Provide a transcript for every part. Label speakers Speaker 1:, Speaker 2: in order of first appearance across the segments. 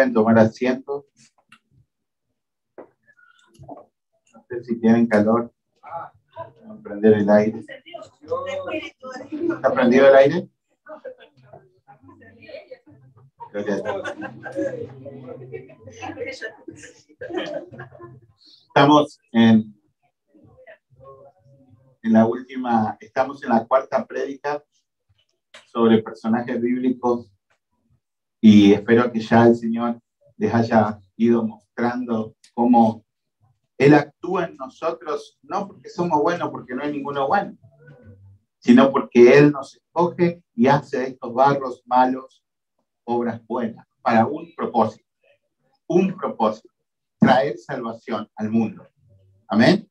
Speaker 1: Pueden tomar asiento. No sé si tienen calor. Vamos a prender el aire. ¿Está prendido el aire? Estamos en la última, estamos en la cuarta prédica sobre personajes bíblicos y espero que ya el Señor les haya ido mostrando cómo Él actúa en nosotros, no porque somos buenos, porque no hay ninguno bueno, sino porque Él nos escoge y hace de estos barros malos obras buenas, para un propósito, traer salvación al mundo. Amén.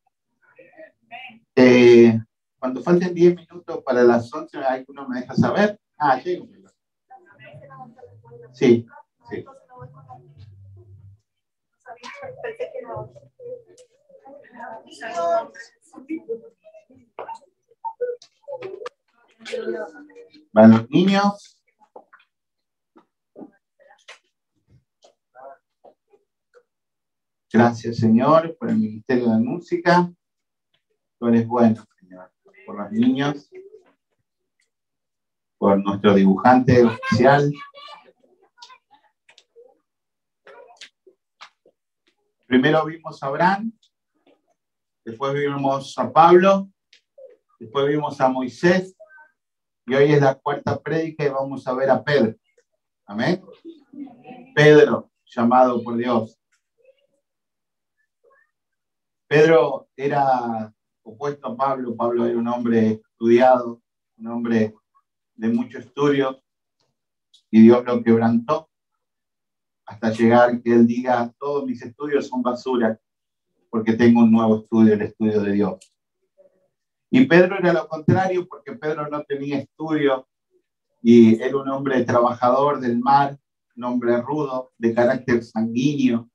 Speaker 1: Cuando falten 10 minutos para las 11, ¿alguno me deja saber? Llego. Sí, sí. Van los niños. Gracias, Señor, por el Ministerio de Música. Tú eres bueno, Señor, por los niños, por nuestro dibujante oficial. Primero vimos a Abraham, después vimos a Pablo, después vimos a Moisés, y hoy es la cuarta prédica y vamos a ver a Pedro. Amén. Pedro, llamado por Dios. Pedro era opuesto a Pablo. Pablo era un hombre estudiado, un hombre de mucho estudio, y Dios lo quebrantó hasta llegar que él diga: todos mis estudios son basura, porque tengo un nuevo estudio, el estudio de Dios. Y Pedro era lo contrario, porque Pedro no tenía estudio y era un hombre trabajador del mar, un hombre rudo, de carácter sanguíneo.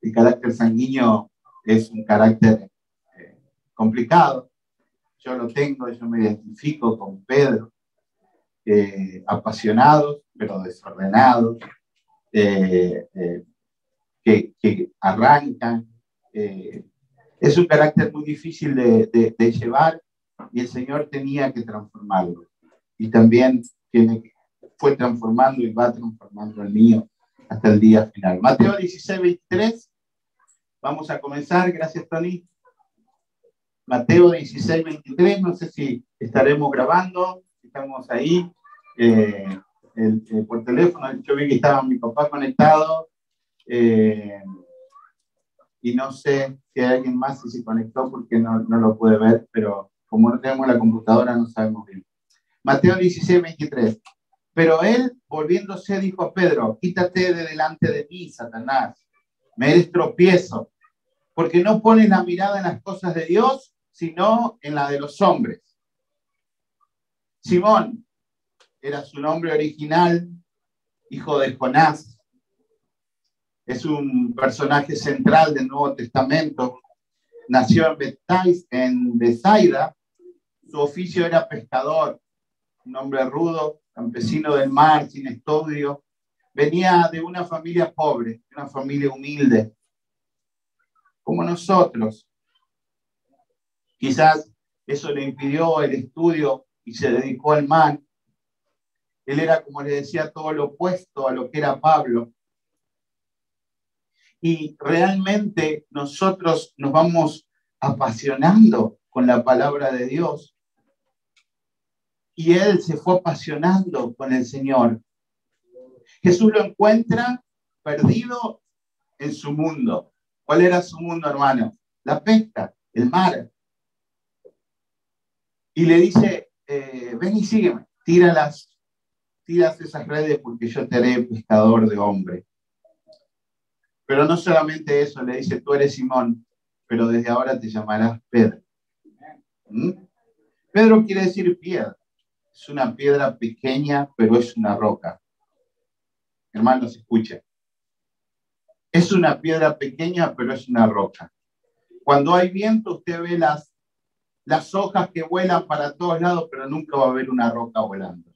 Speaker 1: El carácter sanguíneo es un carácter complicado. Yo lo tengo, yo me identifico con Pedro. Apasionados, pero desordenados, que arrancan. Es un carácter muy difícil de llevar, y el Señor tenía que transformarlo. Y también fue transformando y va transformando el mío hasta el día final. Mateo 16, 23. Vamos a comenzar. Gracias, Tony. Mateo 16, 23. No sé si estaremos grabando, si estamos ahí por teléfono. Yo vi que estaba mi papá conectado. Y no sé si hay alguien más que se conectó, porque no lo pude ver, pero como no tenemos la computadora no sabemos bien. Mateo 16, 23. Pero él, volviéndose, dijo a Pedro: quítate de delante de mí, Satanás, me eres tropiezo, porque no pones la mirada en las cosas de Dios, sino en la de los hombres. Simón era su nombre original, hijo de Jonás. Es un personaje central del Nuevo Testamento. Nació en Bethsaida. Su oficio era pescador, un hombre rudo, campesino del mar, sin estudio. Venía de una familia pobre, de una familia humilde, como nosotros. Quizás eso le impidió el estudio y se dedicó al mar. Él era, como les decía, todo lo opuesto a lo que era Pablo. Y realmente nosotros nos vamos apasionando con la palabra de Dios. Y él se fue apasionando con el Señor. Jesús lo encuentra perdido en su mundo. ¿Cuál era su mundo, hermano? La pesca, el mar. Y le dice: ven y sígueme, tíralas esas redes, porque yo te haré pescador de hombres. Pero no solamente eso, le dice: tú eres Simón, pero desde ahora te llamarás Pedro. Pedro quiere decir piedra. Es una piedra pequeña, pero es una roca. Hermanos, escuchen. Es una piedra pequeña, pero es una roca. Cuando hay viento, usted ve las hojas que vuelan para todos lados, pero nunca va a haber una roca volando.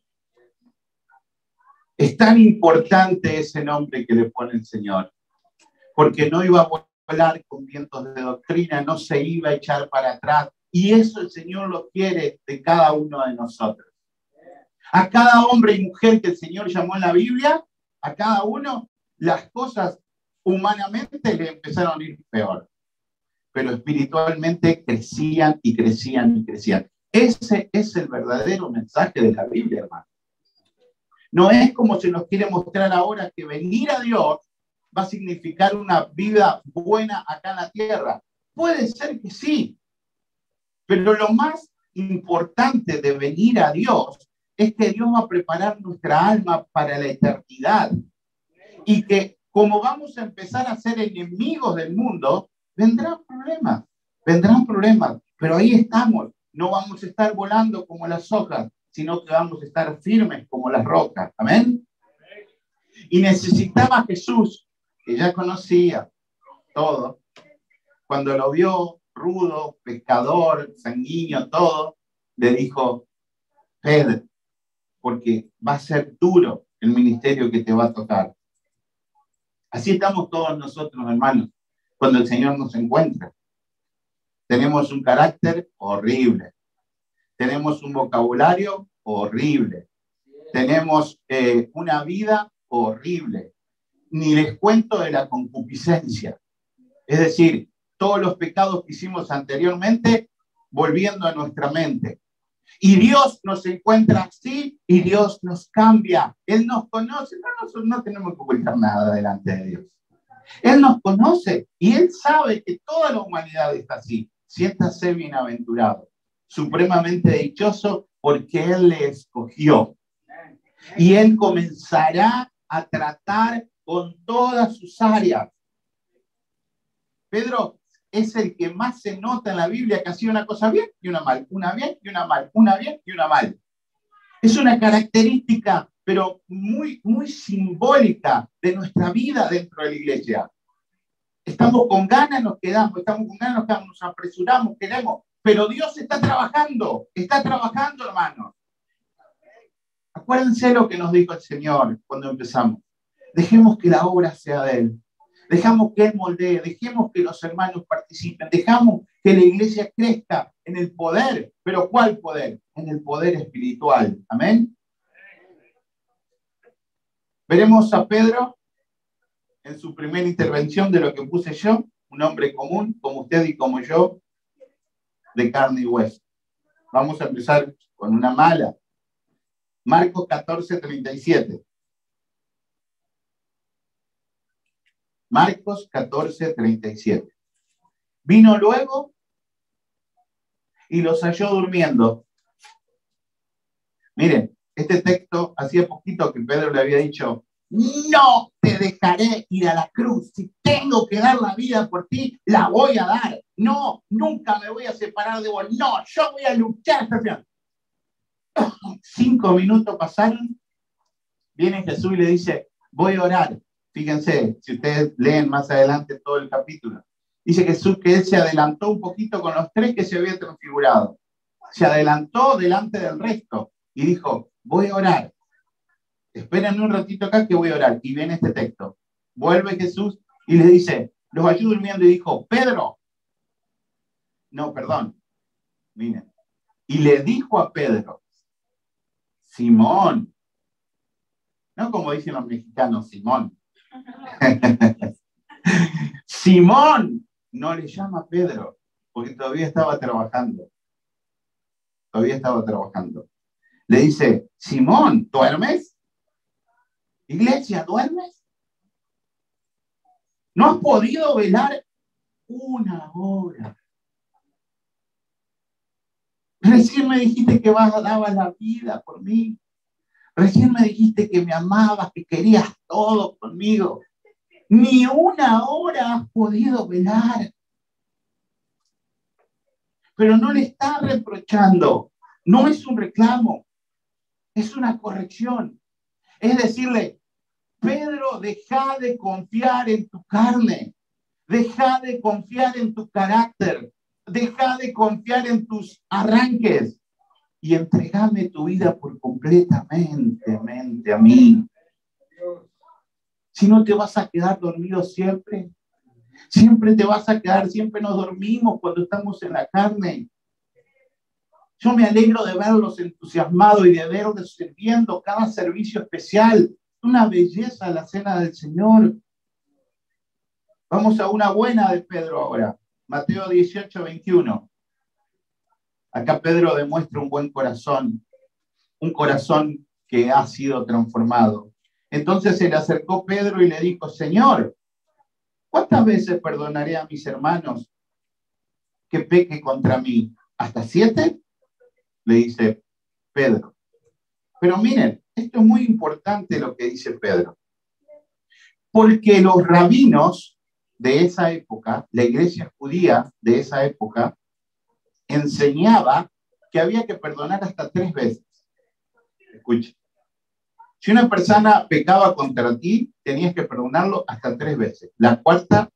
Speaker 1: Es tan importante ese nombre que le pone el Señor, porque no iba a volar con vientos de doctrina, no se iba a echar para atrás. Y eso el Señor lo quiere de cada uno de nosotros. A cada hombre y mujer que el Señor llamó en la Biblia, a cada uno, las cosas humanamente le empezaron a ir peor. Pero espiritualmente crecían y crecían y crecían. Ese es el verdadero mensaje de la Biblia, hermano. No es como se nos quiere mostrar ahora que venir a Dios va a significar una vida buena acá en la tierra. Puede ser que sí, pero lo más importante de venir a Dios es que Dios va a preparar nuestra alma para la eternidad y que como vamos a empezar a ser enemigos del mundo, vendrán problemas, pero ahí estamos. No vamos a estar volando como las hojas, sino que vamos a estar firmes como las rocas. Amén. Y necesitaba Jesús, que ya conocía todo, cuando lo vio rudo, pescador, sanguíneo, todo, le dijo: Pedro, porque va a ser duro el ministerio que te va a tocar. Así estamos todos nosotros, hermanos, cuando el Señor nos encuentra. Tenemos un carácter horrible. Tenemos un vocabulario horrible. Tenemos una vida horrible. Ni les cuento de la concupiscencia. Es decir, todos los pecados que hicimos anteriormente volviendo a nuestra mente. Y Dios nos encuentra así y Dios nos cambia. Él nos conoce. No tenemos que ocultar nada delante de Dios. Él nos conoce y Él sabe que toda la humanidad está así. Siéntase bienaventurado, supremamente dichoso, porque Él le escogió. Y Él comenzará a tratar con todas sus áreas. Pedro es el que más se nota en la Biblia que hacía una cosa bien y una mal, una bien y una mal, una bien y una mal. Es una característica, pero muy, muy simbólica de nuestra vida dentro de la iglesia. Estamos con ganas, nos quedamos, nos apresuramos, queremos, pero Dios está trabajando, hermanos. Acuérdense lo que nos dijo el Señor cuando empezamos. Dejemos que la obra sea de Él. Dejamos que Él moldee, dejemos que los hermanos participen, dejamos que la iglesia crezca en el poder. ¿Pero cuál poder? En el poder espiritual. Amén. Veremos a Pedro en su primera intervención de lo que puse yo, un hombre común, como usted y como yo, de carne y hueso. Vamos a empezar con una mala. Marcos 14:37. Marcos 14:37. Vino luego y los halló durmiendo. Miren, este texto hacía poquito que Pedro le había dicho: no te dejaré ir a la cruz. Si tengo que dar la vida por ti, la voy a dar. No, nunca me voy a separar de vos. No, yo voy a luchar hasta el final. 5 minutos pasaron. Viene Jesús y le dice: voy a orar. Fíjense, si ustedes leen más adelante todo el capítulo, dice Jesús que Él se adelantó un poquito con los 3 que se habían transfigurado. Se adelantó delante del resto y dijo: voy a orar. Espérenme un ratito acá que voy a orar. Y viene este texto. Vuelve Jesús y le dice, los halló durmiendo y dijo: Pedro. No, perdón. Miren. Y le dijo a Pedro: Simón. No como dicen los mexicanos, Simón. Simón. No le llama Pedro, porque todavía estaba trabajando. Le dice: Simón, ¿duermes? Iglesia, ¿duermes? ¿No has podido velar 1 hora? Recién me dijiste que dabas la vida por mí. Recién me dijiste que me amabas, que querías todo conmigo. Ni 1 hora has podido velar. Pero no le está reprochando. No es un reclamo. Es una corrección. Es decirle: Pedro, deja de confiar en tu carne. Deja de confiar en tu carácter. Deja de confiar en tus arranques. Y entregame tu vida por completamente a mí. Si no te vas a quedar dormido siempre. Siempre te vas a quedar, siempre nos dormimos cuando estamos en la carne. Yo me alegro de verlos entusiasmados y de verlos sirviendo cada servicio especial. Una belleza la cena del Señor. Vamos a una buena de Pedro ahora. Mateo 18, 21. Acá Pedro demuestra un buen corazón. Un corazón que ha sido transformado. Entonces se le acercó Pedro y le dijo, Señor, ¿cuántas veces perdonaré a mis hermanos que peque contra mí? ¿Hasta 7? Le dice Pedro. Pero miren, esto es muy importante lo que dice Pedro. Porque los rabinos de esa época, la iglesia judía de esa época, enseñaba que había que perdonar hasta 3 veces. Escucha. Si una persona pecaba contra ti, tenías que perdonarlo hasta 3 veces. La cuarta,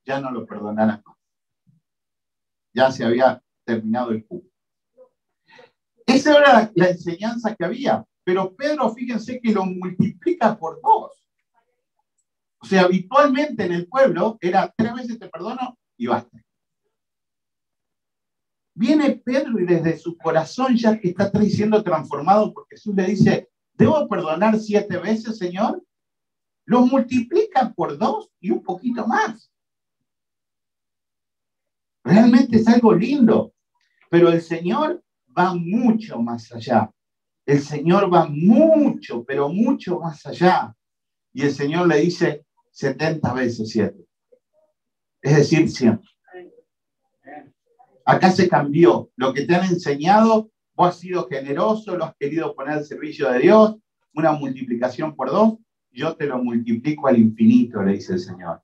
Speaker 1: ya no lo perdonarás más. Ya se había terminado el jugo. Esa era la enseñanza que había. Pero Pedro, fíjense que lo multiplica por 2. O sea, habitualmente en el pueblo era 3 veces te perdono y basta. Viene Pedro y desde su corazón ya que está siendo transformado porque Jesús le dice, ¿debo perdonar 7 veces, Señor? Lo multiplica por 2 y un poquito más. Realmente es algo lindo, pero el Señor va mucho más allá. El Señor va mucho, pero mucho más allá. Y el Señor le dice 70 veces 7. Es decir, 100. Acá se cambió. Lo que te han enseñado, vos has sido generoso, lo has querido poner al servicio de Dios, una multiplicación por 2, yo te lo multiplico al infinito, le dice el Señor.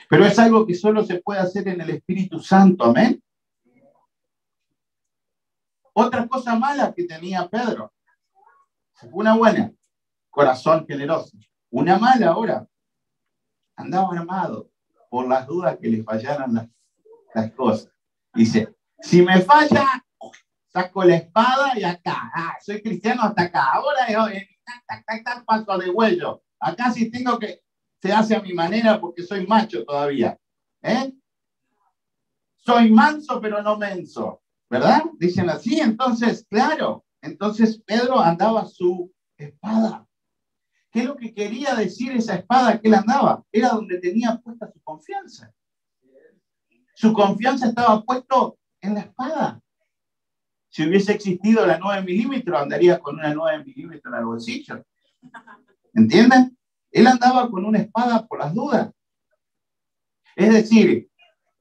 Speaker 1: Pero es algo que solo se puede hacer en el Espíritu Santo, amén. Otra cosa mala que tenía Pedro, una buena, corazón generoso. Una mala ahora, andaba armado por las dudas que le fallaran las cosas. Dice, si me falla, saco la espada y acá. Soy cristiano hasta acá. Ahora paso de huello. Acá sí tengo que, se hace a mi manera porque soy macho todavía. Soy manso pero no menso. ¿Verdad? Dicen así. Entonces, claro. Entonces Pedro andaba su espada. ¿Qué es lo que quería decir esa espada que él andaba? Era donde tenía puesta su confianza. Su confianza estaba puesto en la espada. Si hubiese existido la 9 milímetros, andaría con una 9 milímetros en el bolsillo. ¿Entienden? Él andaba con una espada por las dudas. Es decir,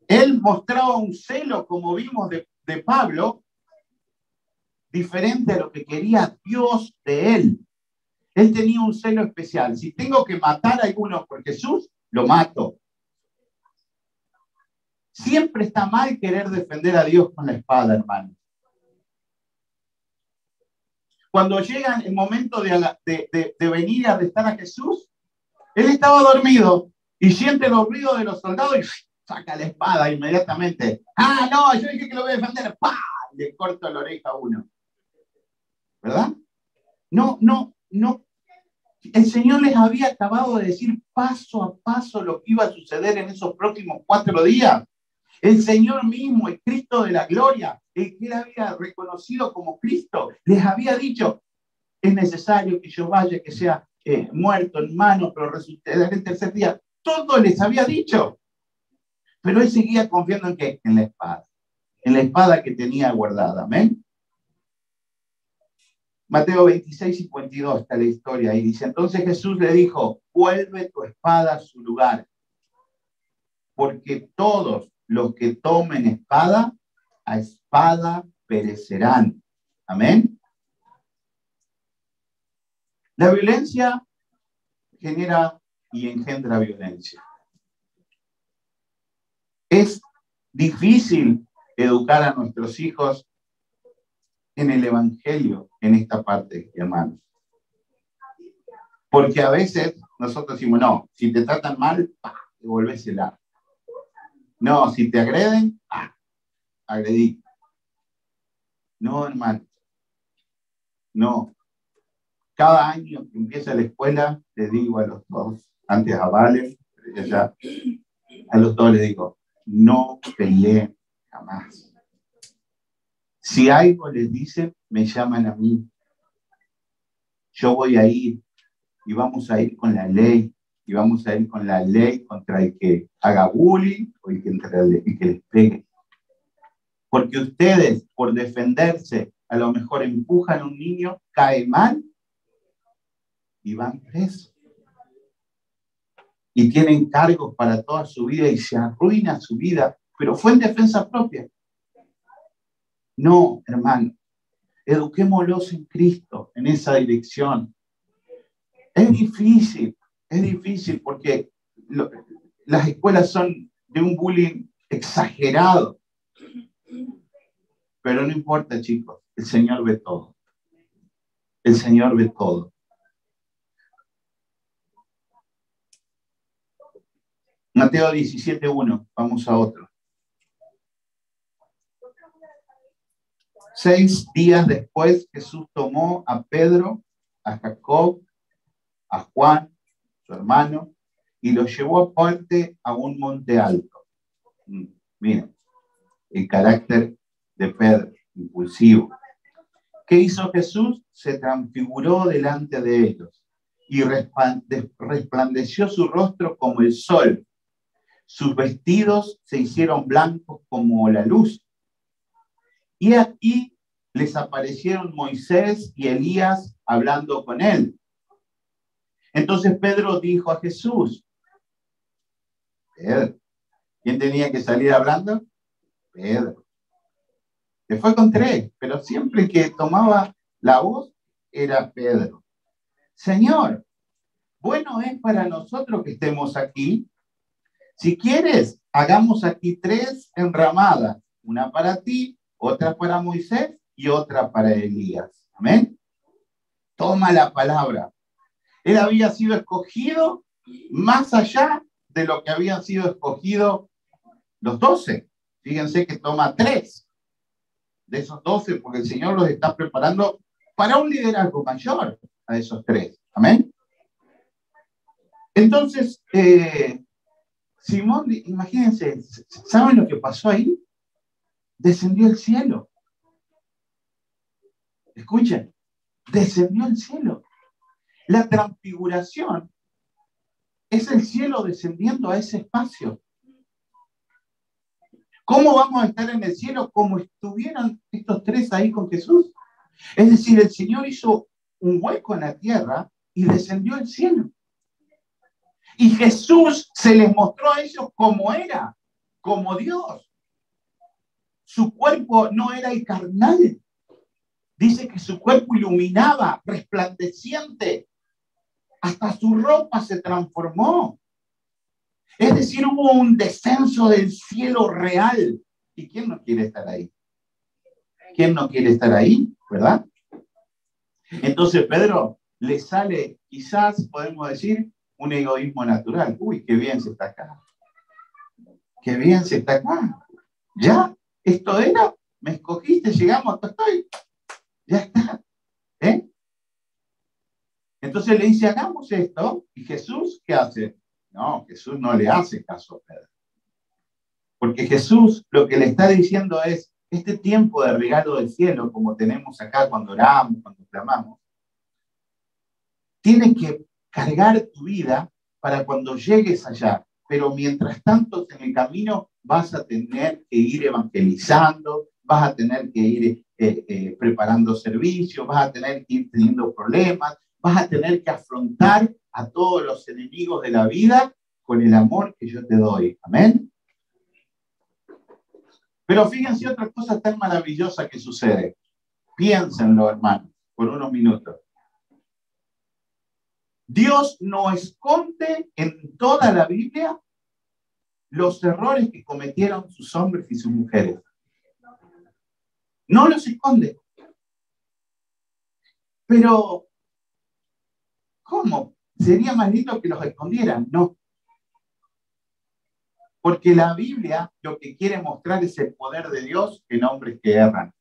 Speaker 1: él mostraba un celo, como vimos de Pablo, diferente a lo que quería Dios de él. Él tenía un celo especial. Si tengo que matar a alguno por Jesús, lo mato. Siempre está mal querer defender a Dios con la espada, hermano. Cuando llega el momento de venir a arrestar a Jesús, él estaba dormido y siente los ruidos de los soldados y saca la espada inmediatamente. Ah, no, yo dije que lo voy a defender. ¡Pah! Le corto la oreja a uno. ¿Verdad? No. El Señor les había acabado de decir paso a paso lo que iba a suceder en esos próximos 4 días. El Señor mismo, el Cristo de la gloria, el que él había reconocido como Cristo, les había dicho, es necesario que yo vaya, que sea muerto en mano, pero resucitaré el tercer día. Todo les había dicho. Pero él seguía confiando en ¿qué? En la espada que tenía guardada. Amén. Mateo 26, 52 está la historia y dice, entonces Jesús le dijo, vuelve tu espada a su lugar, porque todos los que tomen espada, a espada perecerán. Amén. La violencia genera y engendra violencia. Es difícil educar a nuestros hijos en el Evangelio, en esta parte, hermanos. Porque a veces nosotros decimos, no, si te tratan mal, devolvésela. No, si te agreden, agredí. No, hermano. No. Cada año que empieza la escuela, les digo a los dos, antes a Valen, ya, a los dos les digo, no peleen jamás. Si algo les dicen, me llaman a mí. Yo voy a ir y vamos a ir con la ley, y vamos a ir con la ley contra el que haga bullying o el que les pegue. Porque ustedes, por defenderse, a lo mejor empujan a un niño, cae mal y van presos. Y tienen cargos para toda su vida y se arruina su vida, pero fue en defensa propia. No, hermano, eduquémoslos en Cristo, en esa dirección. Es difícil porque las escuelas son de un bullying exagerado. Pero no importa, chicos, el Señor ve todo. El Señor ve todo. Mateo 17:1, vamos a otro. 6 días después, Jesús tomó a Pedro, a Jacob, a Juan, su hermano, y los llevó aparte a un monte alto. Miren, el carácter de Pedro, impulsivo. ¿Qué hizo Jesús? Se transfiguró delante de ellos y resplandeció su rostro como el sol. Sus vestidos se hicieron blancos como la luz. Y aquí les aparecieron Moisés y Elías hablando con él. Entonces Pedro dijo a Jesús, Pedro, ¿quién tenía que salir hablando? Pedro. Le fue con 3, pero siempre que tomaba la voz era Pedro. Señor, bueno es para nosotros que estemos aquí. Si quieres, hagamos aquí 3 enramadas, una para ti, otra para Moisés y otra para Elías. Amén. Toma la palabra. Él había sido escogido más allá de lo que habían sido escogidos los 12. Fíjense que toma 3 de esos 12 porque el Señor los está preparando para un liderazgo mayor a esos 3. Amén. Entonces, Simón, imagínense, ¿saben lo que pasó ahí? Descendió el cielo. Escuchen, descendió el cielo. La transfiguración es el cielo descendiendo a ese espacio. ¿Cómo vamos a estar en el cielo como estuvieron estos 3 ahí con Jesús? Es decir, el Señor hizo un hueco en la tierra y descendió al cielo. Y Jesús se les mostró a ellos como era, como Dios. Su cuerpo no era el carnal. Dice que su cuerpo iluminaba, resplandeciente. Hasta su ropa se transformó. Es decir, hubo un descenso del cielo real. ¿Y quién no quiere estar ahí? ¿Quién no quiere estar ahí? ¿Verdad? Entonces Pedro le sale, quizás podemos decir, un egoísmo natural. Uy, qué bien se está acá. Qué bien se está acá. Ya, esto era, me escogiste, llegamos, acá estoy. Ya está. ¿Eh? Entonces le dice, hagamos esto. ¿Y Jesús qué hace? No, Jesús no le hace caso a Pedro. Porque Jesús lo que le está diciendo es, este tiempo de regalo del cielo, como tenemos acá cuando oramos, cuando clamamos, tiene que cargar tu vida para cuando llegues allá. Pero mientras tanto, en el camino vas a tener que ir evangelizando, vas a tener que ir preparando servicios, vas a tener que ir teniendo problemas, vas a tener que afrontar a todos los enemigos de la vida con el amor que yo te doy. Amén. Pero fíjense otra cosa tan maravillosa que sucede. Piénsenlo, hermanos, por unos minutos. Dios no esconde en toda la Biblia los errores que cometieron sus hombres y sus mujeres. No los esconde. Pero, ¿cómo? ¿Sería más lindo que los escondieran? No. Porque la Biblia lo que quiere mostrar es el poder de Dios en hombres que erran.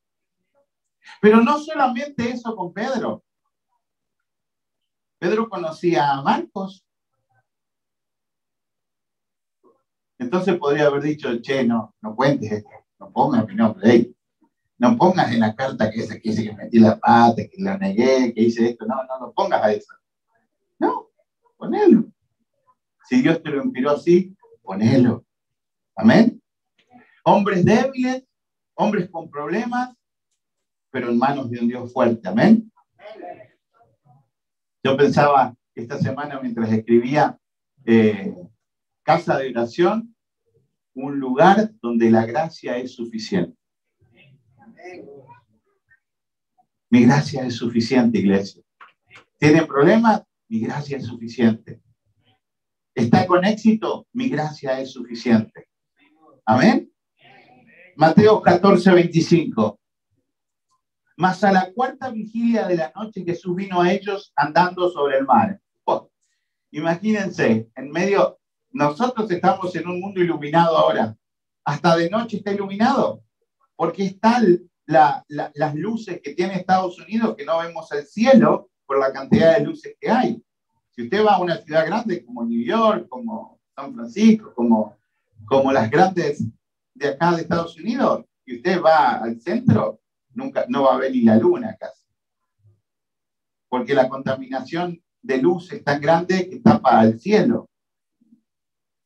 Speaker 1: Pero no solamente eso con Pedro. Pedro conocía a Marcos. Entonces podría haber dicho, che, no cuentes esto, no pongas mi nombre ahí. No pongas en la carta que dice que metí la pata, que la negué, que hice esto. No pongas a eso. No, ponelo. Si Dios te lo inspiró así, ponelo. Amén. Hombres débiles, hombres con problemas, pero en manos de un Dios fuerte. Amén. Yo pensaba esta semana mientras escribía casa de oración, un lugar donde la gracia es suficiente. Mi gracia es suficiente, iglesia. ¿Tienen problemas? Mi gracia es suficiente. ¿Está con éxito? Mi gracia es suficiente. Amén. Mateo 14:25. Mas a la cuarta vigilia de la noche Jesús vino a ellos andando sobre el mar. Oh, imagínense, en medio, nosotros estamos en un mundo iluminado ahora. Hasta de noche está iluminado, porque es tal las luces que tiene Estados Unidos que no vemos el cielo por la cantidad de luces que hay. Si usted va a una ciudad grande como New York, como San Francisco, como las grandes de acá de Estados Unidos, y usted va al centro, nunca, no va a ver ni la luna casi. Porque la contaminación de luz es tan grande que tapa el cielo.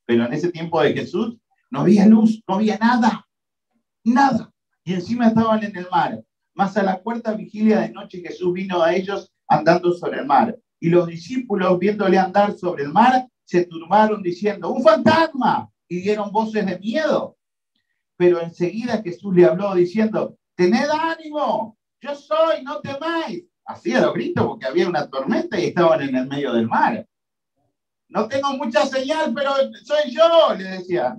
Speaker 1: Pero en ese tiempo de Jesús no había luz, no había nada, nada. Y encima estaban en el mar. Mas a la cuarta vigilia de noche Jesús vino a ellos andando sobre el mar. Y los discípulos, viéndole andar sobre el mar, se turbaron diciendo, ¡un fantasma! Y dieron voces de miedo. Pero enseguida Jesús le habló diciendo, ¡tened ánimo! ¡Yo soy! ¡No temáis! Así a los gritos porque había una tormenta y estaban en el medio del mar. No tengo mucha señal, pero soy yo, le decía.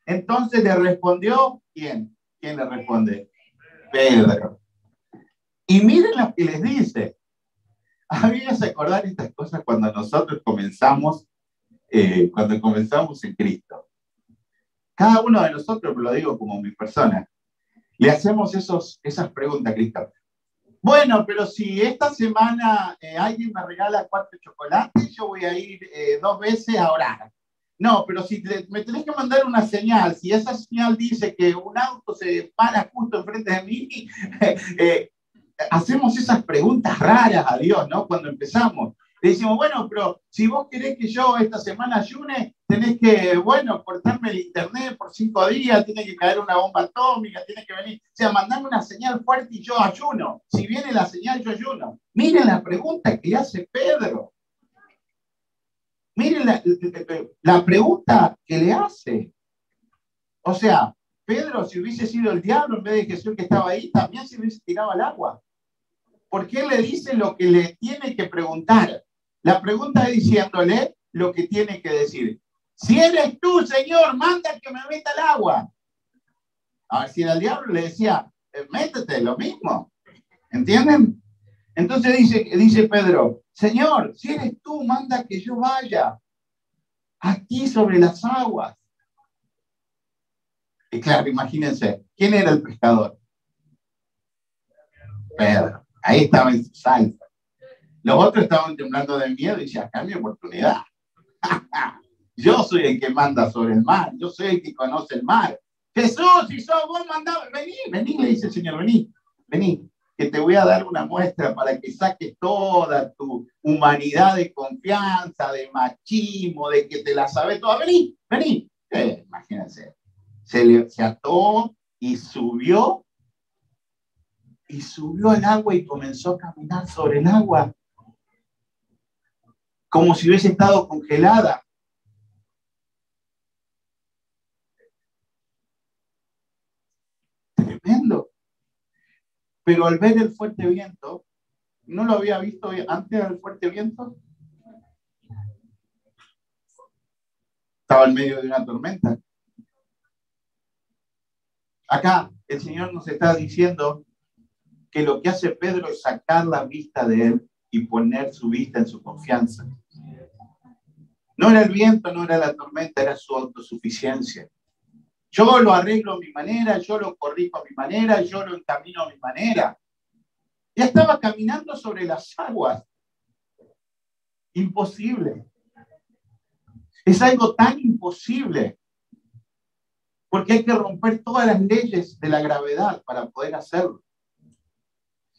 Speaker 1: Entonces le respondió, ¿quién? ¿Quién le responde? Pedro. Y miren lo que les dice. A mí me hace acordar estas cosas cuando nosotros comenzamos en Cristo. Cada uno de nosotros, lo digo como mi persona, le hacemos esas preguntas a Cristo. Bueno, pero si esta semana alguien me regala 4 chocolates, yo voy a ir 2 veces a orar. No, pero si me tenés que mandar una señal, si esa señal dice que un auto se para justo enfrente de mí, hacemos esas preguntas raras a Dios, ¿no? Cuando empezamos. Le decimos, bueno, pero si vos querés que yo esta semana ayune, tenés que, cortarme el internet por 5 días, tiene que caer una bomba atómica, tiene que venir, o sea, mandame una señal fuerte y yo ayuno. Si viene la señal, yo ayuno. Miren la pregunta que le hace Pedro. Miren la pregunta que le hace. O sea, Pedro, si hubiese sido el diablo en vez de Jesús que estaba ahí, también se hubiese tirado al agua. Porque él le dice lo que le tiene que preguntar. La pregunta es diciéndole lo que tiene que decir. Si eres tú, Señor, manda que me meta al agua. A ver, si era el diablo, le decía, métete, lo mismo. ¿Entienden? Entonces dice Pedro, Señor, si eres tú, manda que yo vaya aquí sobre las aguas. Y claro, imagínense, ¿quién era el pescador? Pedro. Ahí estaba en su salsa. Los otros estaban temblando de miedo y decían, acá es mi oportunidad. Yo soy el que manda sobre el mar. Yo soy el que conoce el mar. Jesús, si sos vos, mandame. Vení, le dice el Señor, vení, que te voy a dar una muestra para que saques toda tu humanidad de confianza, de machismo, de que te la sabes toda. Vení. Imagínense. Se ató y subió al agua y comenzó a caminar sobre el agua, como si hubiese estado congelada. Tremendo. Pero al ver el fuerte viento, ¿no lo había visto antes del fuerte viento? Estaba en medio de una tormenta. Acá el Señor nos está diciendo que lo que hace Pedro es sacar la vista de él y poner su vista en su confianza. No era el viento, no era la tormenta, era su autosuficiencia. Yo lo arreglo a mi manera, yo lo corrijo a mi manera, yo lo encamino a mi manera. Ya estaba caminando sobre las aguas. Imposible. Es algo tan imposible Porque hay que romper todas las leyes de la gravedad para poder hacerlo.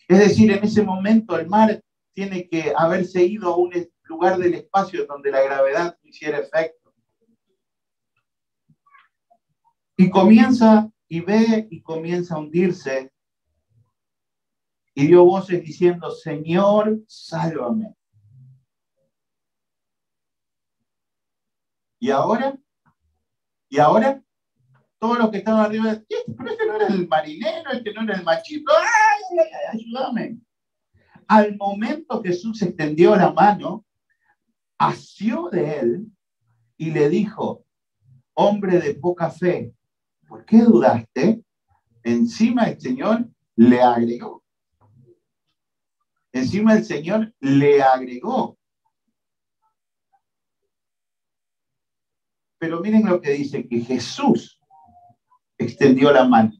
Speaker 1: Es decir, en ese momento el mar tiene que haberse ido a un lugar del espacio donde la gravedad no hiciera efecto. Y comienza y ve y comienza a hundirse. Y dio voces diciendo, Señor, sálvame. ¿Y ahora? Todos los que estaban arriba, pero este no era el marinero, este no era el machito, ¡ay, ayúdame! Al momento Jesús extendió la mano, asió de él y le dijo, hombre de poca fe, ¿por qué dudaste? Encima el Señor le agregó. Pero miren lo que dice, que Jesús extendió la mano.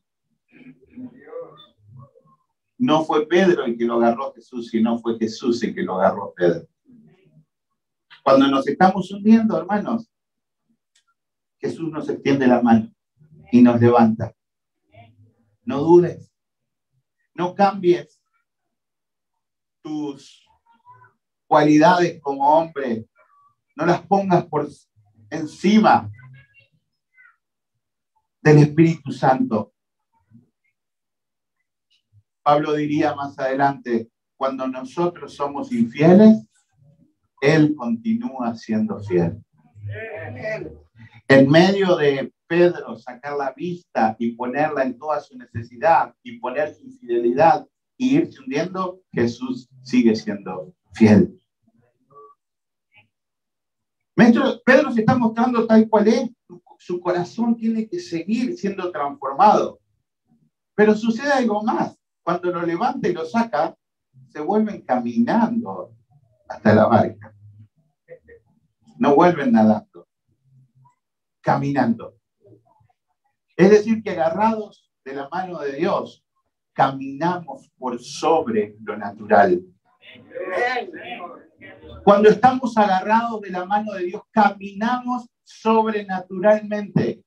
Speaker 1: No fue Pedro el que lo agarró a Jesús, sino fue Jesús el que lo agarró a Pedro. Cuando nos estamos hundiendo, hermanos, Jesús nos extiende la mano y nos levanta. No dudes, no cambies tus cualidades como hombre, no las pongas por encima del Espíritu Santo. Pablo diría más adelante, cuando nosotros somos infieles, Él continúa siendo fiel. En medio de Pedro sacar la vista y ponerla en toda su necesidad y poner su infidelidad y irse hundiendo, Jesús sigue siendo fiel. Maestro, Pedro se está mostrando tal cual es, su corazón tiene que seguir siendo transformado. Pero sucede algo más. Cuando lo levanta y lo saca, se vuelven caminando hasta la barca. No vuelven nadando, caminando. Es decir, que agarrados de la mano de Dios, caminamos por sobre lo natural. Cuando estamos agarrados de la mano de Dios, caminamos sobrenaturalmente.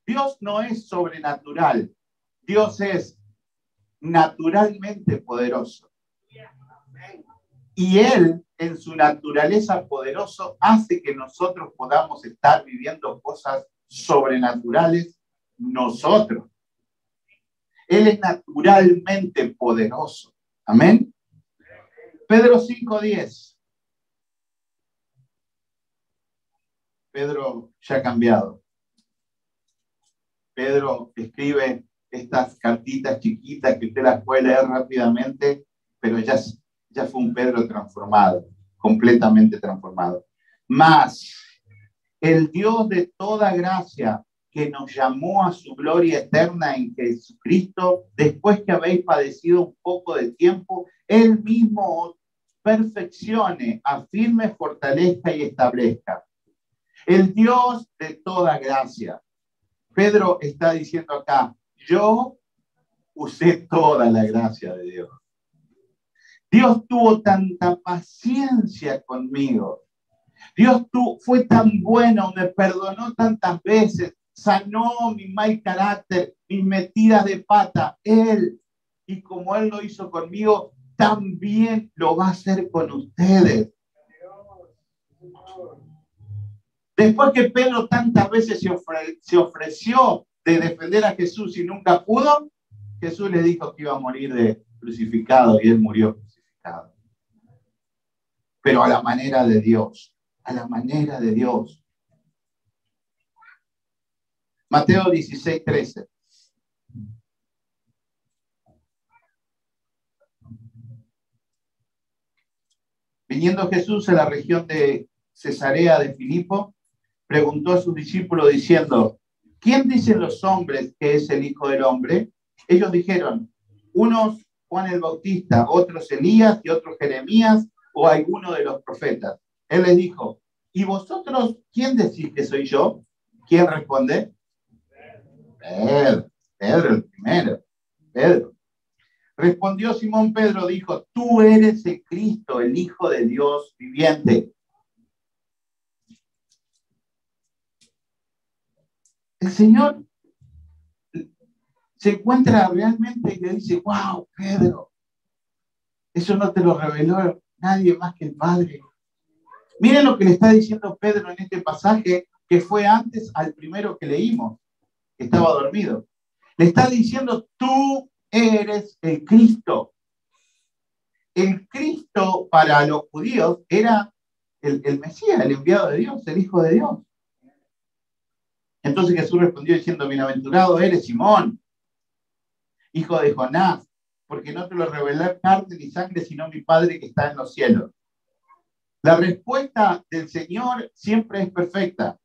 Speaker 1: Dios no es sobrenatural. Dios es naturalmente poderoso. Y Él, en su naturaleza poderoso, hace que nosotros podamos estar viviendo cosas sobrenaturales nosotros. Él es naturalmente poderoso. Amén. Pedro 5:10. Pedro ya ha cambiado. Pedro escribe estas cartitas chiquitas que usted las puede leer rápidamente, pero ya fue un Pedro transformado, completamente transformado. Mas el Dios de toda gracia, que nos llamó a su gloria eterna en Jesucristo, después que habéis padecido un poco de tiempo, Él mismo os perfeccione, afirme, fortalezca y establezca. El Dios de toda gracia. Pedro está diciendo acá, yo usé toda la gracia de Dios. Dios tuvo tanta paciencia conmigo. Dios fue tan bueno, me perdonó tantas veces, sanó mi mal carácter, mis metidas de pata. Él, y como Él lo hizo conmigo, también lo va a hacer con ustedes. Después que Pedro tantas veces se ofreció de defender a Jesús y nunca pudo, Jesús le dijo que iba a morir de crucificado y Él murió crucificado. Pero a la manera de Dios, a la manera de Dios. Mateo 16:13. Viniendo Jesús a la región de Cesarea de Filipo, preguntó a sus discípulos diciendo, ¿quién dicen los hombres que es el Hijo del Hombre? Ellos dijeron, unos Juan el Bautista, otros Elías y otros Jeremías o alguno de los profetas. Él les dijo, ¿y vosotros quién decís que soy yo? ¿Quién responde? Pedro el primero, Pedro. Respondió Simón Pedro, dijo, tú eres el Cristo, el Hijo de Dios viviente. el Señor se encuentra realmente y le dice, wow, Pedro, eso no te lo reveló nadie más que el Padre. Miren lo que le está diciendo Pedro en este pasaje, que fue antes al primero que leímos, que estaba dormido. Le está diciendo, tú eres el Cristo. El Cristo para los judíos era el Mesías, el enviado de Dios, el Hijo de Dios. Entonces Jesús respondió diciendo, bienaventurado eres, Simón, hijo de Jonás, porque no te lo reveló carne ni sangre, sino mi Padre que está en los cielos. La respuesta del Señor siempre es perfecta.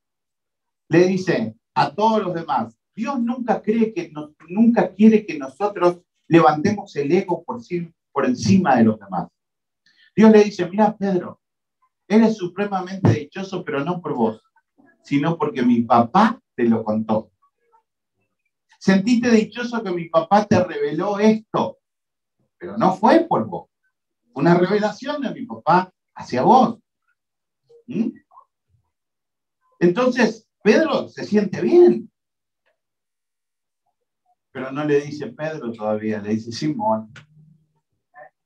Speaker 1: Le dice a todos los demás, Dios nunca quiere que nosotros levantemos el ego por encima de los demás. Dios le dice, mira, Pedro, eres supremamente dichoso, pero no por vos, sino porque mi papá te lo contó. Sentiste dichoso que mi papá te reveló esto, pero no fue por vos. Una revelación de mi papá hacia vos. ¿Mm? Entonces, Pedro se siente bien. Pero no le dice Pedro todavía, le dice Simón.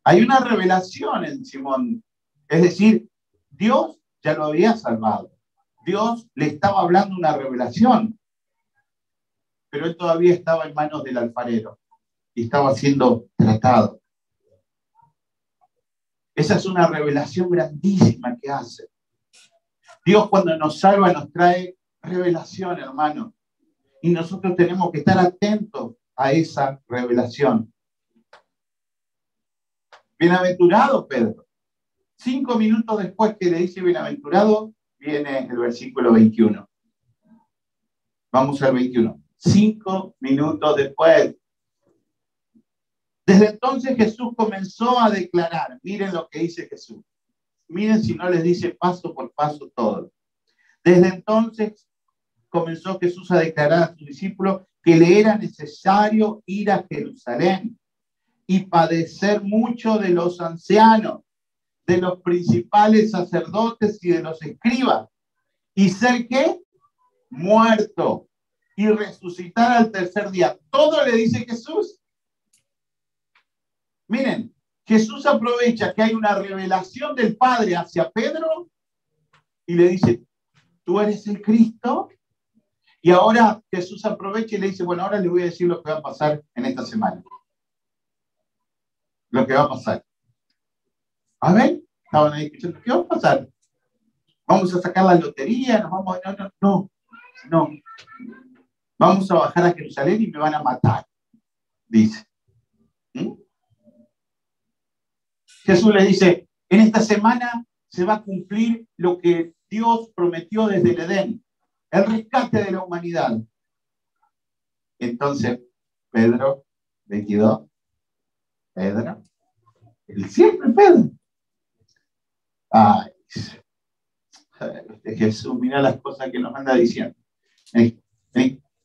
Speaker 1: Hay una revelación en Simón. Es decir, Dios ya lo había salvado. Dios le estaba hablando una revelación. Pero él todavía estaba en manos del alfarero y estaba siendo tratado. Esa es una revelación grandísima que hace. Dios cuando nos salva nos trae revelación, hermano. Y nosotros tenemos que estar atentos a esa revelación. Bienaventurado Pedro. 5 minutos después que le dice bienaventurado, viene el versículo 21. Vamos al 21. 5 minutos después. Desde entonces Jesús comenzó a declarar. Miren lo que dice Jesús. Miren si no les dice paso por paso todo. Desde entonces comenzó Jesús a declarar a sus discípulos que le era necesario ir a Jerusalén y padecer mucho de los ancianos, de los principales sacerdotes y de los escribas, y ser ¿qué? Muerto y resucitar al tercer día. Todo le dice Jesús. Miren, Jesús aprovecha que hay una revelación del Padre hacia Pedro y le dice, ¿tú eres el Cristo? Y ahora Jesús aprovecha y le dice, bueno, ahora les voy a decir lo que va a pasar en esta semana. Lo que va a pasar. A ver, estaban ahí escuchando, ¿qué va a pasar? ¿Vamos a sacar la lotería? ¿Nos vamos a... No. Vamos a bajar a Jerusalén y me van a matar, dice. ¿Mm? Jesús le dice, en esta semana se va a cumplir lo que Dios prometió desde el Edén, el rescate de la humanidad. Entonces, Pedro, 22, Pedro, el siempre Pedro. Ay, Jesús, mira las cosas que nos anda diciendo.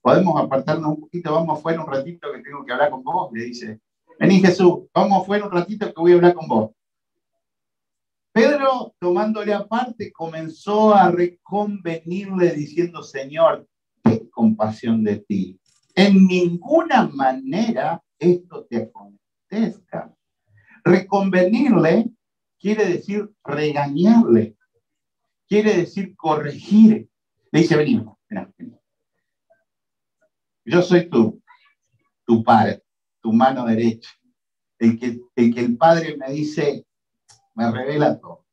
Speaker 1: Podemos apartarnos un poquito, vamos afuera un ratito que tengo que hablar con vos, le dice. Vení Jesús, vamos afuera un ratito que voy a hablar con vos. Pedro, tomándole aparte, comenzó a reconvenirle diciendo, Señor, qué compasión de ti. En ninguna manera esto te acontezca. Reconvenirle quiere decir regañarle, quiere decir corregir. Le dice, vení. Yo soy tu padre, tu mano derecha. El que el Padre me dice, me revela todo.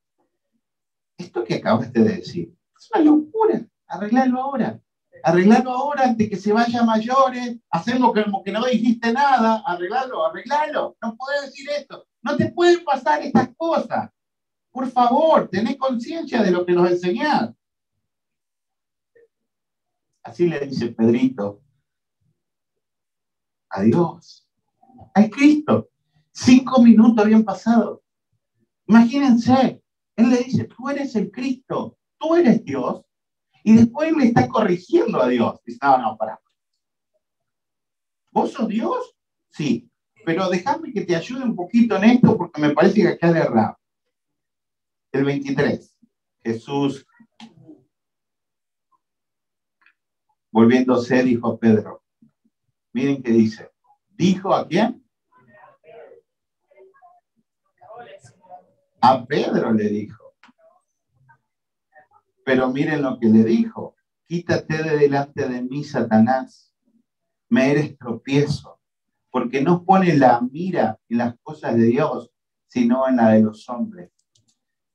Speaker 1: Esto que acabaste de decir es una locura. Arreglalo ahora. Arreglalo ahora antes que se vaya a mayores. Hacemos como que no dijiste nada. Arreglalo. No podés decir esto. No te pueden pasar estas cosas. Por favor, tenés conciencia de lo que nos enseñás. Así le dice Pedrito. Adiós. Hay Cristo. 5 minutos habían pasado. Imagínense, él le dice, tú eres el Cristo, tú eres Dios, y después le está corrigiendo a Dios. Dice, no, pará. ¿Vos sos Dios? Sí, pero déjame que te ayude un poquito en esto porque me parece que acá le erraba. El 23, Jesús Volviéndose, dijo a Pedro. Miren qué dice. ¿Dijo a quién? A Pedro le dijo. Pero miren lo que le dijo. Quítate de delante de mí, Satanás. Me eres tropiezo. Porque no pones la mira en las cosas de Dios, sino en la de los hombres.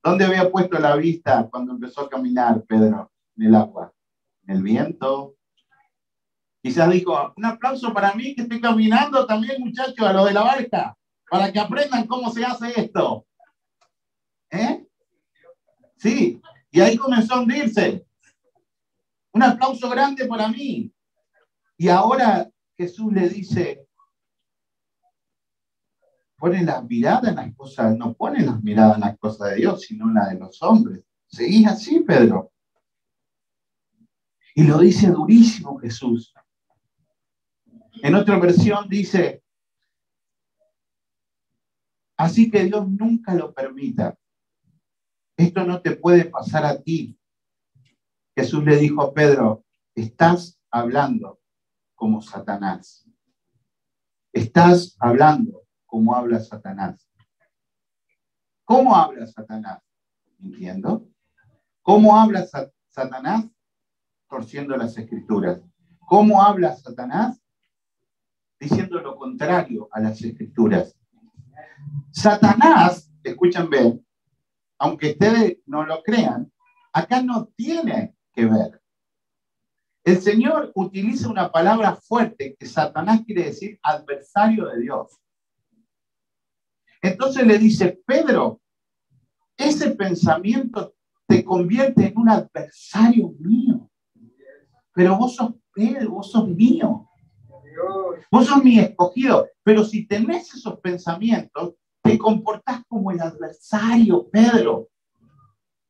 Speaker 1: ¿Dónde había puesto la vista cuando empezó a caminar Pedro? En el agua. En el viento. Quizás dijo, un aplauso para mí que estoy caminando también, muchachos, a lo de la barca, para que aprendan cómo se hace esto. ¿Eh? Sí, y ahí comenzó a hundirse. Un aplauso grande para mí. Y ahora Jesús le dice, pone la mirada en las cosas, no pone las miradas en las cosas de Dios, sino en la de los hombres. Seguís así, Pedro. Y lo dice durísimo Jesús. En otra versión dice, así que Dios nunca lo permita. Esto no te puede pasar a ti. Jesús le dijo a Pedro, estás hablando como Satanás. Estás hablando como habla Satanás. ¿Cómo habla Satanás? Mintiendo. ¿Cómo habla Satanás? Torciendo las escrituras. ¿Cómo habla Satanás? Diciendo lo contrario a las escrituras. Satanás, escuchen bien, aunque ustedes no lo crean, acá no tiene que ver. El Señor utiliza una palabra fuerte que Satanás quiere decir adversario de Dios. Entonces le dice, Pedro, ese pensamiento te convierte en un adversario mío. Pero vos sos Pedro, vos sos mío. Vos sos mi escogido. Pero si tenés esos pensamientos, te comportás como el adversario, Pedro.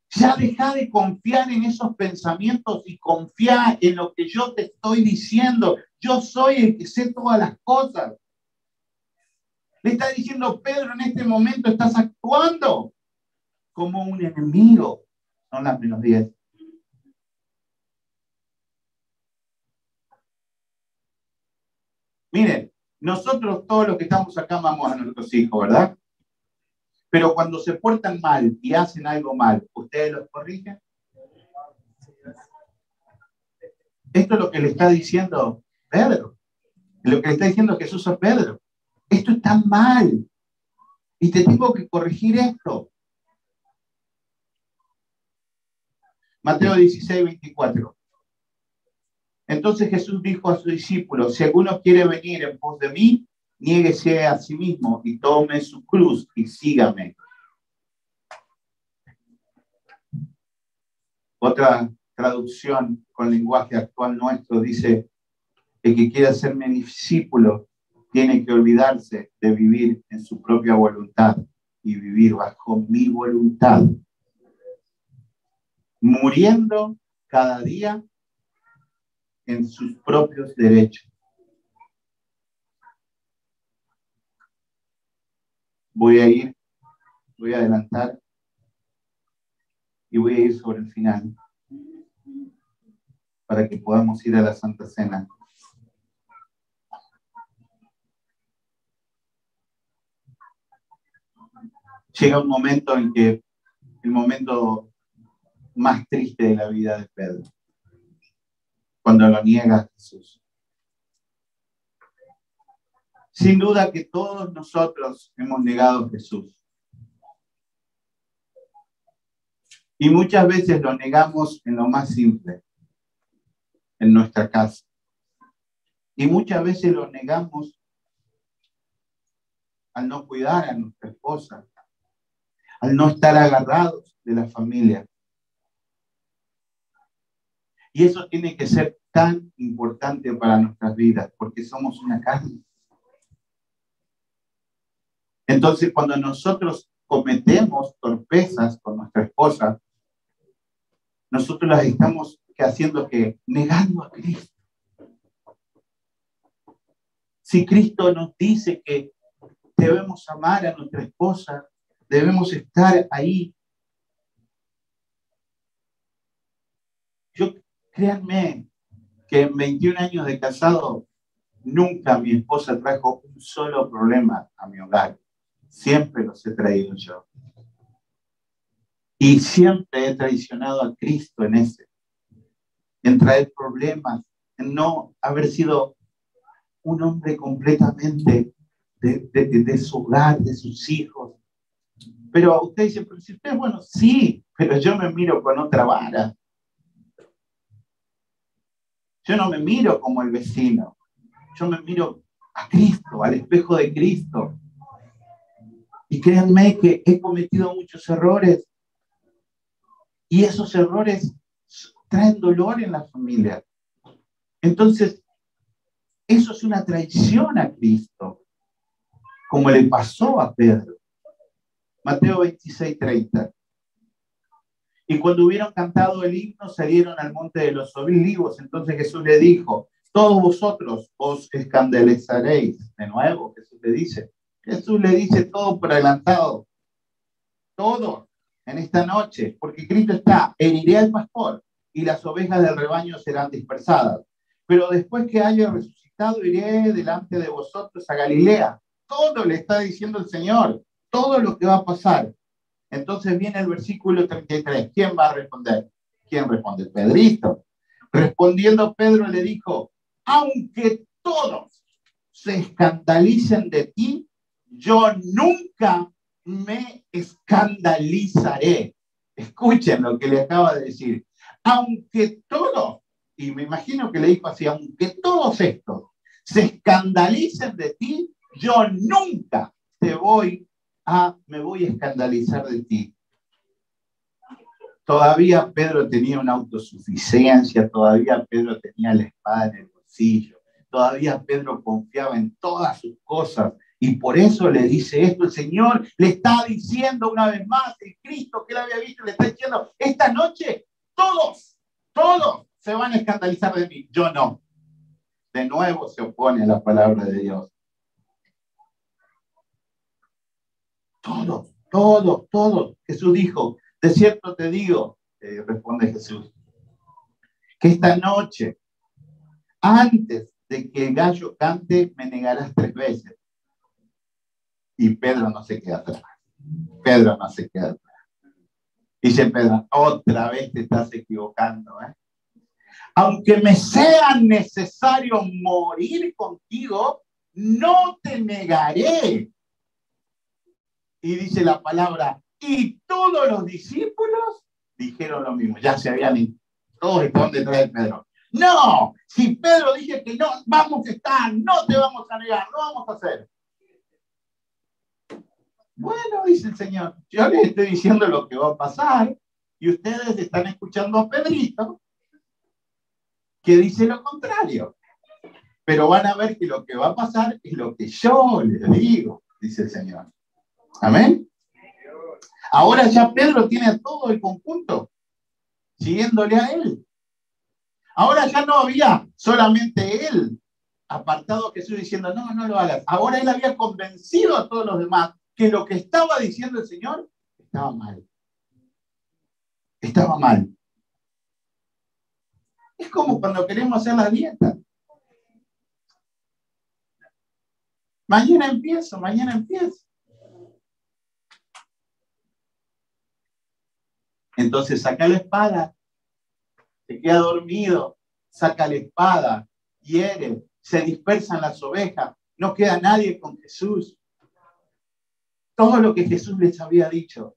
Speaker 1: Ya deja de confiar en esos pensamientos y confía en lo que yo te estoy diciendo. Yo soy el que sé todas las cosas. Le está diciendo, Pedro, en este momento estás actuando como un enemigo. Son las -10. Miren, nosotros todos los que estamos acá amamos a nuestros hijos, ¿verdad? Pero cuando se portan mal y hacen algo mal, ¿ustedes los corrigen? Esto es lo que le está diciendo Pedro. Lo que le está diciendo Jesús a Pedro. Esto está mal. Y te tengo que corregir esto. Mateo 16, 24. Entonces Jesús dijo a sus discípulos, si alguno quiere venir en pos de mí, niéguese a sí mismo y tome su cruz y sígame. Otra traducción con lenguaje actual nuestro dice, el que quiera ser mi discípulo tiene que olvidarse de vivir en su propia voluntad y vivir bajo mi voluntad. Muriendo cada día en sus propios derechos. Voy a adelantar y voy a ir sobre el final para que podamos ir a la Santa Cena. Llega un momento en que el momento más triste de la vida de Pedro, cuando lo niega a Jesús. Sin duda que todos nosotros hemos negado a Jesús. Y muchas veces lo negamos en lo más simple, en nuestra casa. Y muchas veces lo negamos al no cuidar a nuestra esposa, al no estar agarrados de la familia. Y eso tiene que ser tan importante para nuestras vidas, porque somos una carne. Entonces, cuando nosotros cometemos torpezas con nuestra esposa, nosotros las estamos haciendo que negando a Cristo. Si Cristo nos dice que debemos amar a nuestra esposa, debemos estar ahí. Créanme que en 21 años de casado, nunca mi esposa trajo un solo problema a mi hogar. Siempre los he traído yo. Y siempre he traicionado a Cristo en traer problemas, en no haber sido un hombre completamente de su hogar, de sus hijos. Pero usted dice, pero si usted es bueno, sí, pero yo me miro con otra vara. Yo no me miro como el vecino. Yo me miro a Cristo, al espejo de Cristo. Y créanme que he cometido muchos errores. Y esos errores traen dolor en la familia. Entonces, eso es una traición a Cristo, como le pasó a Pedro. Mateo 26:30. Y cuando hubieron cantado el himno, salieron al monte de los olivos. Entonces Jesús le dijo, todos vosotros os escandalizaréis. De nuevo, Jesús le dice todo por adelantado. Todo en esta noche, porque Cristo está, heriré al pastor y las ovejas del rebaño serán dispersadas. Pero después que haya resucitado, iré delante de vosotros a Galilea. Todo le está diciendo el Señor, todo lo que va a pasar. Entonces viene el versículo 33. ¿Quién va a responder? ¿Quién responde? Pedrito. Respondiendo Pedro le dijo, aunque todos se escandalicen de ti, yo nunca me escandalizaré. Escuchen lo que le acaba de decir. Aunque todos, y me imagino que le dijo así, aunque todos estos se escandalicen de ti, yo nunca me voy a escandalizar de ti. Todavía Pedro tenía una autosuficiencia, todavía Pedro tenía la espada en el bolsillo, todavía Pedro confiaba en todas sus cosas. Y por eso le dice esto, el Señor le está diciendo una vez más, el Cristo que él había visto, le está diciendo, esta noche todos se van a escandalizar de mí, yo no. De nuevo se opone a la palabra de Dios. Todos. Jesús dijo, de cierto te digo, responde Jesús, que esta noche, antes de que el gallo cante, me negarás 3 veces. Y Pedro no se queda atrás. Dice Pedro, otra vez te estás equivocando, ¿eh? Aunque me sea necesario morir contigo, no te negaré. Y dice la palabra, y todos los discípulos dijeron lo mismo, ya se habían ido, todos estaban detrás de Pedro. No, si Pedro dice que no, vamos a estar, no te vamos a negar, no vamos a hacer. Bueno, dice el Señor, yo les estoy diciendo lo que va a pasar y ustedes están escuchando a Pedrito que dice lo contrario. Pero van a ver que lo que va a pasar es lo que yo les digo, dice el Señor. Amén. Ahora ya Pedro tiene todo el conjunto siguiéndole a él. Ahora ya no había solamente él apartado a Jesús diciendo, no lo hagas. Ahora él había convencido a todos los demás que lo que estaba diciendo el Señor estaba mal. Estaba mal. Es como cuando queremos hacer la dieta. Mañana empiezo. Entonces saca la espada, se queda dormido, saca la espada, hiere, se dispersan las ovejas, no queda nadie con Jesús. Todo lo que Jesús les había dicho.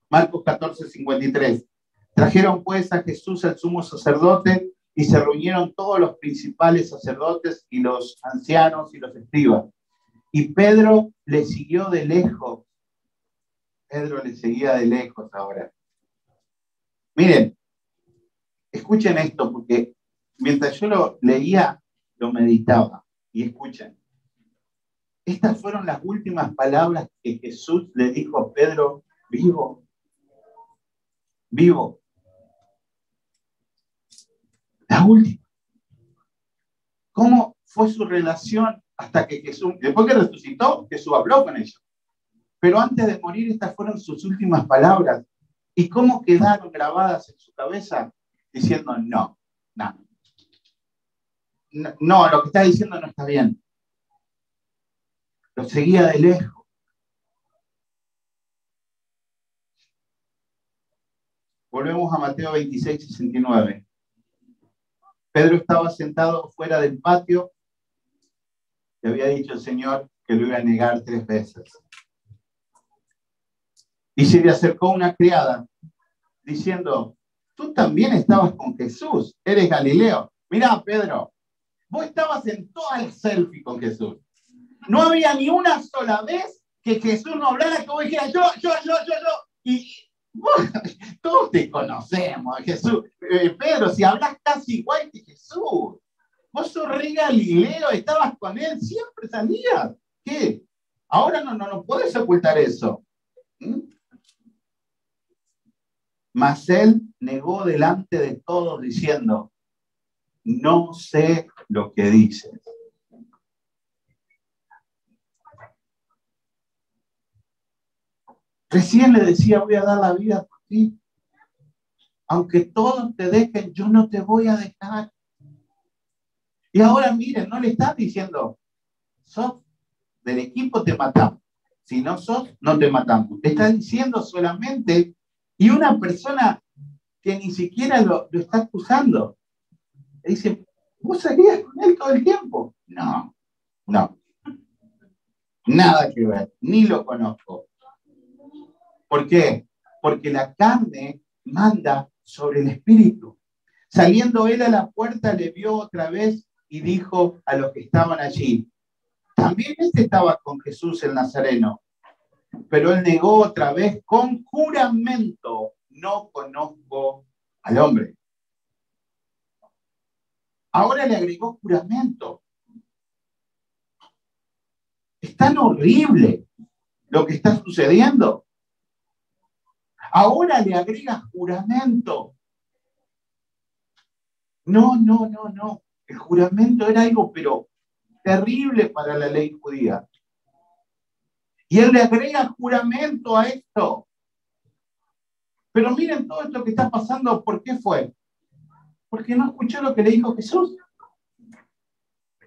Speaker 1: Marcos 14:53. Trajeron pues a Jesús el sumo sacerdote y se reunieron todos los principales sacerdotes y los ancianos y los escribas. Y Pedro le siguió de lejos. Pedro le seguía de lejos ahora. Miren, escuchen esto, porque mientras yo lo leía, lo meditaba. Y escuchen. Estas fueron las últimas palabras que Jesús le dijo a Pedro, vivo. La última. ¿Cómo fue su relación hasta que Jesús, después que resucitó, Jesús habló con ellos? Pero antes de morir, estas fueron sus últimas palabras. ¿Y cómo quedaron grabadas en su cabeza? Diciendo, no, No. No, lo que está diciendo no está bien. Lo seguía de lejos. Volvemos a Mateo 26, 69. Pedro estaba sentado fuera del patio y había dicho el Señor que lo iba a negar 3 veces. Y se le acercó una criada diciendo, tú también estabas con Jesús, eres Galileo. Mirá, Pedro, vos estabas en todas las selfies con Jesús. No había ni una sola vez que Jesús no hablara, que vos dijeras, yo. Y bueno, todos te conocemos, Jesús. Pedro, si hablas casi igual que Jesús. Vos sos re Galileo, estabas con él, siempre salías. ¿Qué? Ahora no puedes ocultar eso. Mas él negó delante de todos diciendo, no sé lo que dices. Recién le decía, voy a dar la vida por ti. Aunque todos te dejen, yo no te voy a dejar. Y ahora miren, no le estás diciendo, sos del equipo, te matamos. Si no sos, no te matamos. Te está diciendo solamente, y una persona que ni siquiera lo está acusando, le dice, ¿vos salías con él todo el tiempo? No. Nada que ver, ni lo conozco. ¿Por qué? Porque la carne manda sobre el espíritu. Saliendo él a la puerta, le vio otra vez y dijo a los que estaban allí, también este estaba con Jesús el Nazareno. Pero él negó otra vez con juramento, no conozco al hombre. Ahora le agregó juramento. Es tan horrible lo que está sucediendo. Ahora le agrega juramento. No. El juramento era algo, pero terrible para la ley judía. Y él le agrega juramento a esto. Pero miren todo esto que está pasando, ¿por qué fue? Porque no escuchó lo que le dijo Jesús.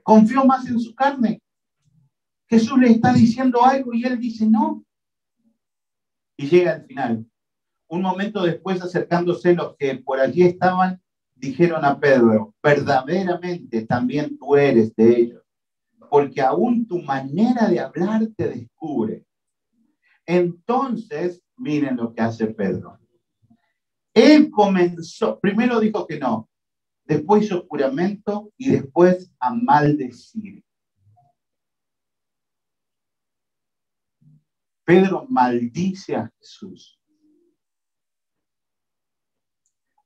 Speaker 1: Confió más en su carne. Jesús le está diciendo algo y él dice no. Y llega al final. Un momento después, acercándose los que por allí estaban, dijeron a Pedro, verdaderamente también tú eres de ellos, porque aún tu manera de hablar te descubre. Entonces, miren lo que hace Pedro. Él comenzó, primero dijo que no, después hizo juramento y después a maldecir. Pedro maldice a Jesús.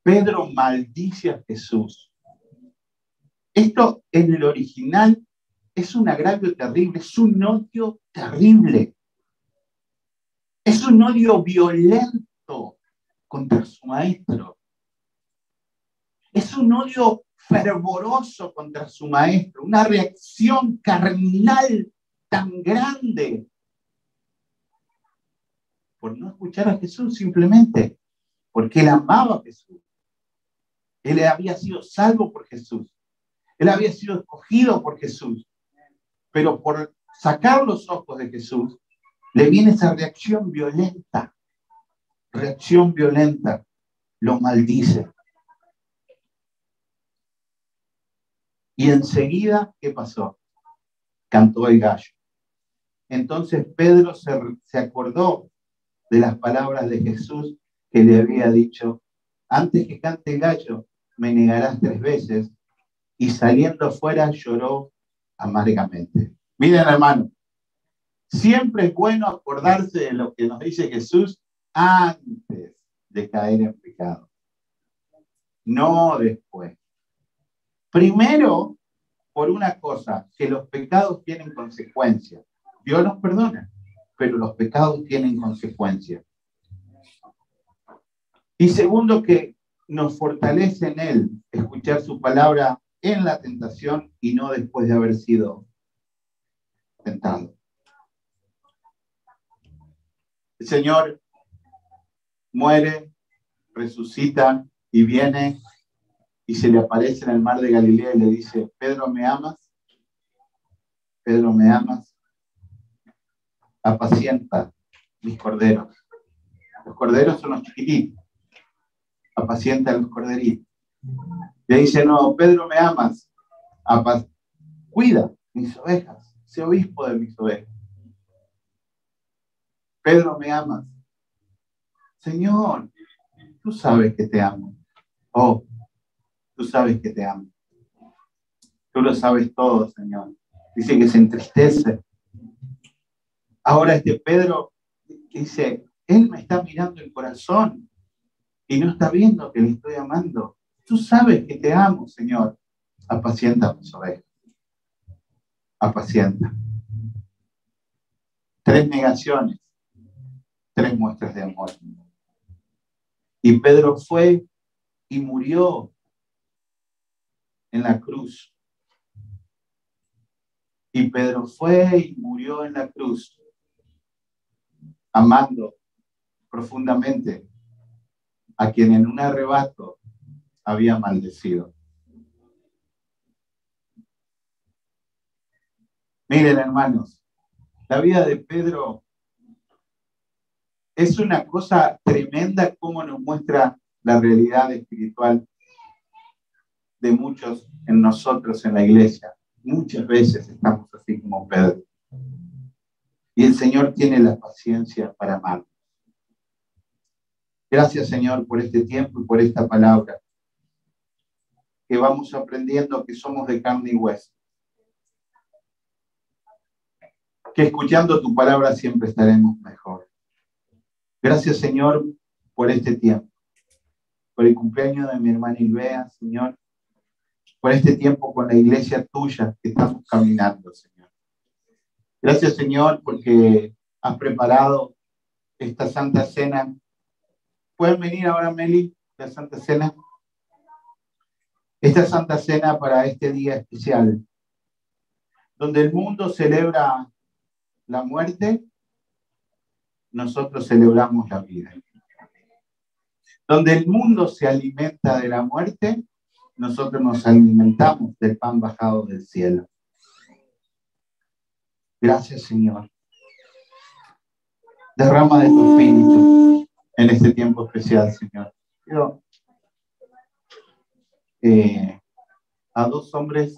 Speaker 1: Pedro maldice a Jesús. Esto en el original es un agravio terrible, es un odio terrible. Es un odio violento contra su maestro. Es un odio fervoroso contra su maestro, una reacción carnal tan grande por no escuchar a Jesús simplemente, porque él amaba a Jesús. Él había sido salvo por Jesús. Él había sido escogido por Jesús. Pero por sacar los ojos de Jesús, le viene esa reacción violenta. Reacción violenta. Lo maldice. Y enseguida, ¿qué pasó? Cantó el gallo. Entonces Pedro se acordó de las palabras de Jesús que le había dicho, antes que cante el gallo, me negarás 3 veces. Y saliendo afuera lloró amargamente. Miren, hermano, siempre es bueno acordarse de lo que nos dice Jesús antes de caer en pecado, no después. Primero, por una cosa, que los pecados tienen consecuencias. Dios nos perdona, pero los pecados tienen consecuencias. Y segundo, que nos fortalece en Él escuchar su palabra en la tentación y no después de haber sido tentado. El Señor muere, resucita y viene y se le aparece en el mar de Galilea y le dice, Pedro, ¿me amas? Pedro, ¿me amas? Apacienta mis corderos. Los corderos son los chiquititos. Apacienta a los corderitos. Le dice, no, Pedro, ¿me amas? Cuida mis ovejas. Sé obispo de mis ovejas. Pedro, ¿me amas? Señor, tú sabes que te amo. Oh, tú sabes que te amo. Tú lo sabes todo, Señor. Dice que se entristece. Ahora Pedro dice, él me está mirando el corazón y no está viendo que le estoy amando. Tú sabes que te amo, Señor. Apacienta mis ovejas. Apacienta. 3 negaciones, 3 muestras de amor. Y Pedro fue y murió en la cruz. Y Pedro fue y murió en la cruz, amando profundamente a quien en un arrebato había maldecido. Miren, hermanos, la vida de Pedro es una cosa tremenda como nos muestra la realidad espiritual de muchos en nosotros en la iglesia. Muchas veces estamos así como Pedro. Y el Señor tiene la paciencia para amar. Gracias, Señor, por este tiempo y por esta palabra. Que vamos aprendiendo que somos de carne y hueso. Que escuchando tu palabra siempre estaremos mejor. Gracias, Señor, por este tiempo. Por el cumpleaños de mi hermana Ilvea, Señor. Por este tiempo con la iglesia tuya que estamos caminando, Señor. Gracias, Señor, porque has preparado esta Santa Cena. ¿Pueden venir ahora, Meli, la Santa Cena? Esta Santa Cena para este día especial, donde el mundo celebra la muerte, nosotros celebramos la vida. Donde el mundo se alimenta de la muerte, nosotros nos alimentamos del pan bajado del cielo. Gracias, Señor. Derrama de tu espíritu en este tiempo especial, Señor. Quiero a 2 hombres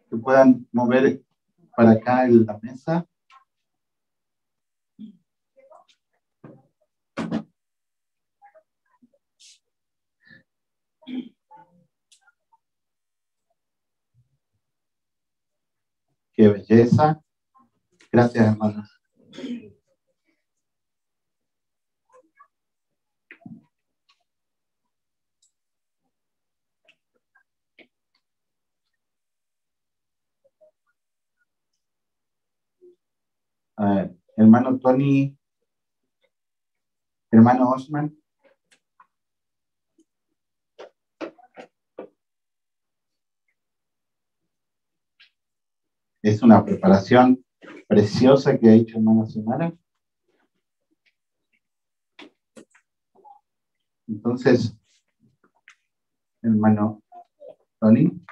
Speaker 1: que puedan mover para acá en la mesa. Qué belleza. Gracias, hermanos. A ver, hermano Tony, hermano Osman. Es una preparación preciosa que ha hecho hermana Xiomara. Entonces, hermano Tony.